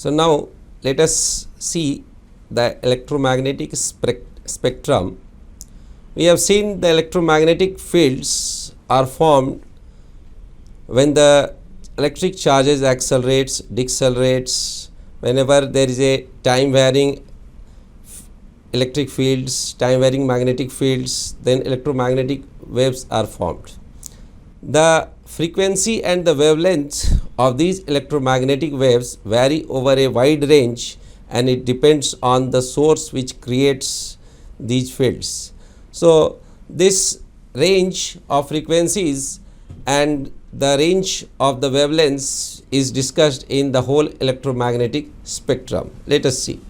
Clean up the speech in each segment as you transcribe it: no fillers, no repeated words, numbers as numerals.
So now let us see the electromagnetic spectrum. We have seen the electromagnetic fields are formed when the electric charges accelerates, decelerates, whenever there is a time varying electric fields, time varying magnetic fields, then electromagnetic waves are formed. The frequency and the wavelength of these electromagnetic waves vary over a wide range, and it depends on the source which creates these fields. So this range of frequencies and the range of the wavelengths is discussed in the whole electromagnetic spectrum. Let us see.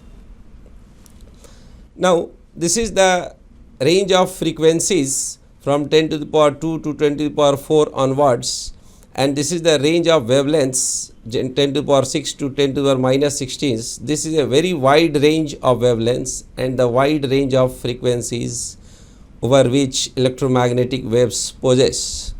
Now this is the range of frequencies from 10 to the power 2 to 10 to the power 4 onwards, and this is the range of wavelengths 10 to the power 6 to 10 to the power minus 16. This is a very wide range of wavelengths and the wide range of frequencies over which electromagnetic waves possess.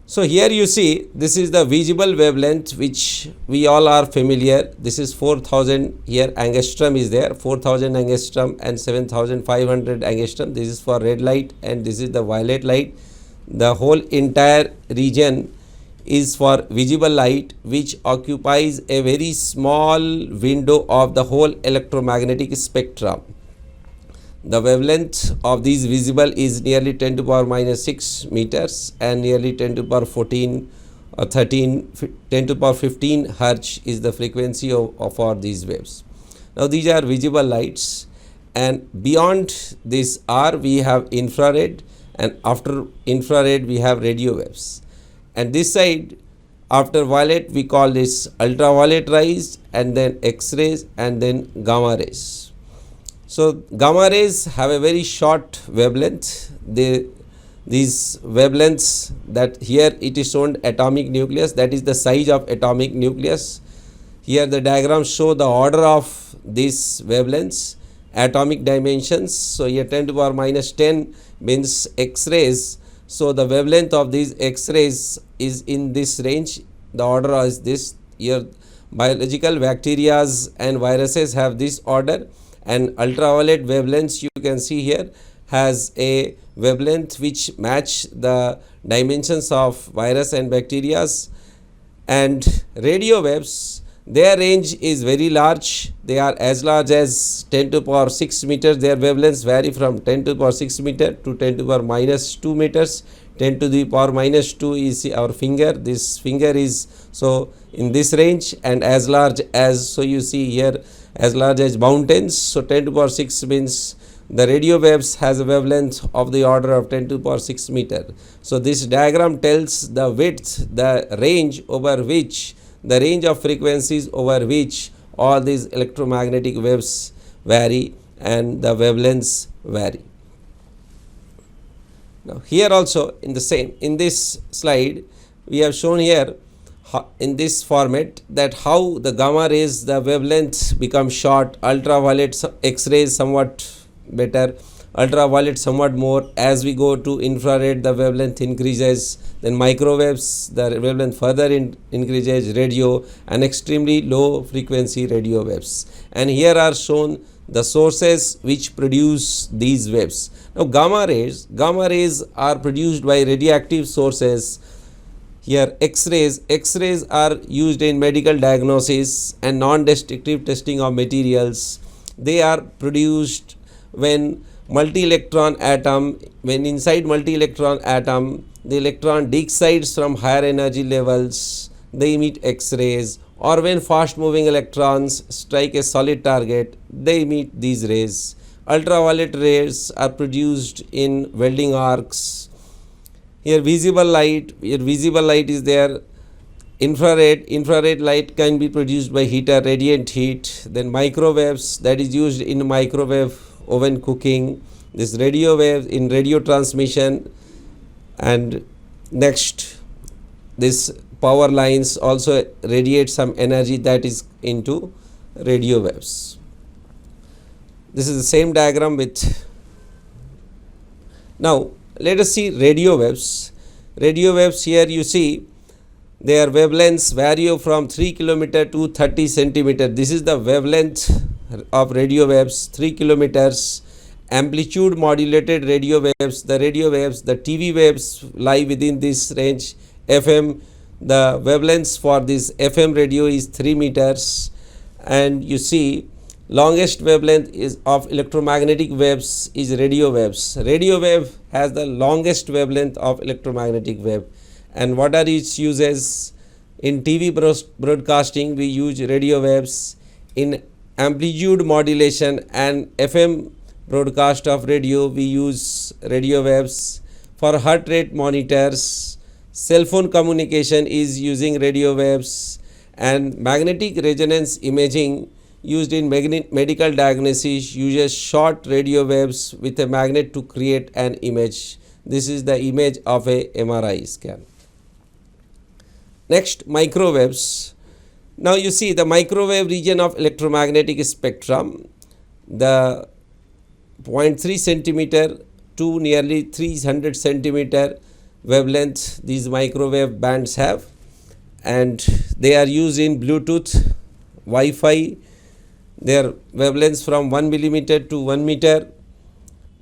So here you see this is the visible wavelength which we all are familiar. This is 4000, here angstrom is there, 4000 angstrom and 7500 angstrom. This is for red light and this is the violet light. The whole entire region is for visible light, which occupies a very small window of the whole electromagnetic spectrum. The wavelength of these visible is nearly 10 to the power minus 6 meters and nearly 10 to the power 14 or 13, 10 to the power 15 hertz is the frequency for these waves. Now these are visible lights, and beyond this R we have infrared, and after infrared we have radio waves, and this side after violet we call this ultraviolet rays, and then X-rays, and then gamma rays. So gamma rays have a very short wavelength. These wavelengths, that here it is shown atomic nucleus, that is the size of atomic nucleus. Here the diagrams show the order of these wavelengths, atomic dimensions. So here 10 to the power minus 10 means X-rays. So the wavelength of these X-rays is in this range. The order is this. Here biological bacteria and viruses have this order, and ultraviolet wavelengths you can see here has a wavelength which match the dimensions of virus and bacteria. And radio waves, their range is very large. They are as large as 10 to the power 6 meters. Their wavelengths vary from 10 to the power 6 meter to 10 to the power minus 2 meters. 10 to the power minus 2 is our finger. This finger is so in this range, and as large as, so you see here, as large as mountains. So 10 to the power 6 means the radio waves has a wavelength of the order of 10 to the power 6 meter. So this diagram tells the width, the range over which, the range of frequencies over which all these electromagnetic waves vary and the wavelengths vary. Now here also in the same, in this slide we have shown here in this format that how the gamma rays, the wavelength become short, ultraviolet X-rays somewhat better, ultraviolet somewhat more. As we go to infrared the wavelength increases, then microwaves the wavelength further increases, radio, and extremely low frequency radio waves. And here are shown the sources which produce these waves. Now gamma rays are produced by radioactive sources. Here X-rays are used in medical diagnosis and non-destructive testing of materials. They are produced when multi-electron atom, when inside multi-electron atom the electron de-excites from higher energy levels, they emit X-rays, or when fast moving electrons strike a solid target, they emit these rays. Ultraviolet rays are produced in welding arcs. Here visible light is there. Infrared light can be produced by heater, radiant heat. Then microwaves, that is used in microwave oven cooking. This radio waves in radio transmission, and next this power lines also radiate some energy that is into radio waves. This is the same diagram with. Now let us see radio waves. Radio waves, here you see Their wavelengths vary from 3 kilometer to 30 centimeter. This is the wavelength of radio waves, 3 kilometers. Amplitude modulated radio waves, the TV waves lie within this range. FM, the wavelengths for this FM radio is 3 meters. And you see, longest wavelength is of electromagnetic waves is radio waves. Radio wave has the longest wavelength of electromagnetic wave. And what are its uses? In TV broadcasting, we use radio waves. In amplitude modulation and FM broadcast of radio, we use radio waves. For heart rate monitors, cell phone communication is using radio waves, and magnetic resonance imaging used in medical diagnosis uses short radio waves with a magnet to create an image. This is the image of a MRI scan. Next, microwaves. Now you see the microwave region of electromagnetic spectrum, the 0.3 centimeter to nearly 300 centimeter wavelength these microwave bands have, and they are used in Bluetooth, Wi-Fi. Their wavelengths from 1 millimeter to 1 meter.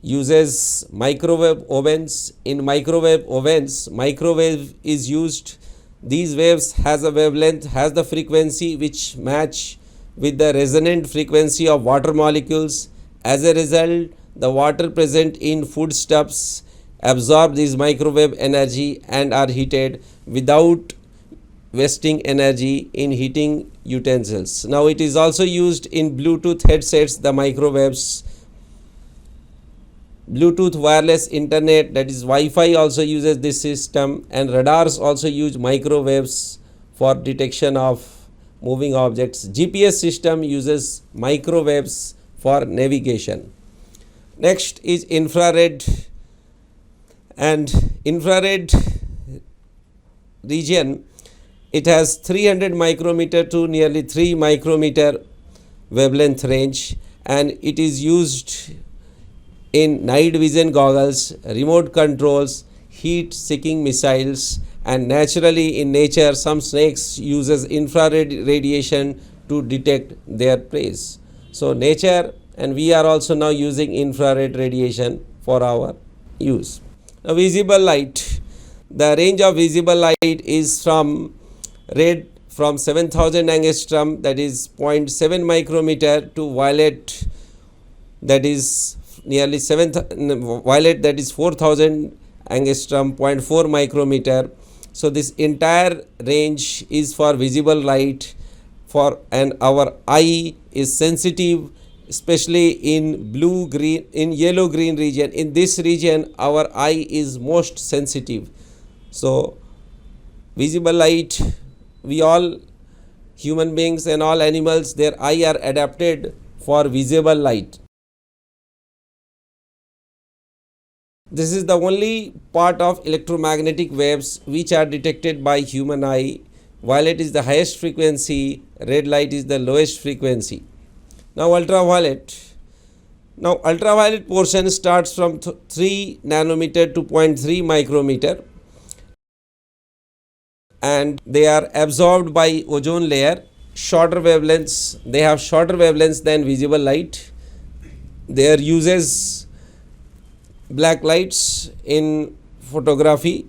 Uses microwave ovens. In microwave ovens, microwave is used. These waves has a wavelength, has the frequency which match with the resonant frequency of water molecules. As a result, the water present in foodstuffs absorb this microwave energy and are heated without wasting energy in heating utensils. Now it is also used in Bluetooth headsets, the microwaves. Bluetooth wireless internet, that is Wi-Fi, also uses this system, and radars also use microwaves for detection of moving objects. GPS system uses microwaves for navigation. Next is infrared, and infrared region, it has 300 micrometer to nearly 3 micrometer wavelength range, and it is used in night vision goggles, remote controls, heat seeking missiles, and naturally in nature some snakes uses infrared radiation to detect their prey. So nature and we are also now using infrared radiation for our use. Now visible light, the range of visible light is from red from 7000 angstrom, that is 0.7 micrometer, to violet, that is nearly violet, that is 4000 angstrom, 0.4 micrometer. So this entire range is for visible light, and our eye is sensitive, especially in blue green, in yellow green region. In this region our eye is most sensitive. So visible light, we all human beings and all animals, their eye are adapted for visible light. This is the only part of electromagnetic waves which are detected by human eye. Violet is the highest frequency, red light is the lowest frequency. Now ultraviolet. Now ultraviolet portion starts from 3 nanometer to 0.3 micrometer, and they are absorbed by ozone layer. Shorter wavelengths, they have shorter wavelengths than visible light. Their uses: black lights in photography.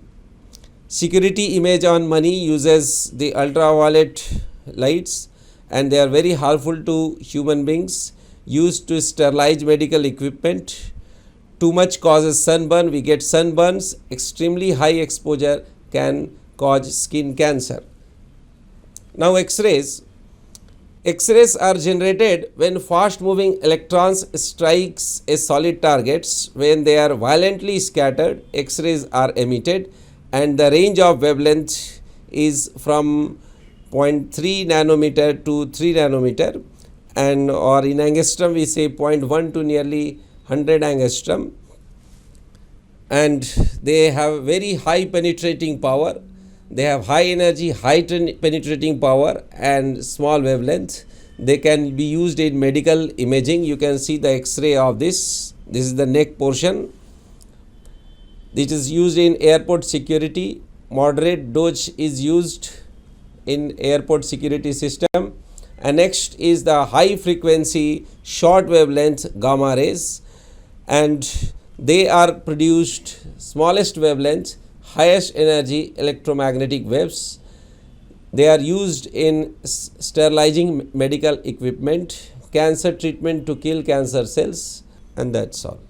Security image on money uses the ultraviolet lights, and they are very harmful to human beings. Used to sterilize medical equipment. Too much causes sunburn, we get sunburns. Extremely high exposure can cause skin cancer. Now X-rays. X-rays are generated when fast moving electrons strikes a solid targets. When they are violently scattered, X-rays are emitted, and the range of wavelength is from 0.3 nanometer to 3 nanometer, and or in angstrom we say 0.1 to nearly 100 angstrom, and they have very high penetrating power. They have high energy, high penetrating power, and small wavelength. They can be used in medical imaging. You can see the X-ray of this. This is the neck portion. This is used in airport security. Moderate dose is used in airport security system. And next is the high frequency short wavelength gamma rays, and they are produced smallest wavelength, highest energy electromagnetic waves. They are used in sterilizing medical equipment, cancer treatment to kill cancer cells, and that's all.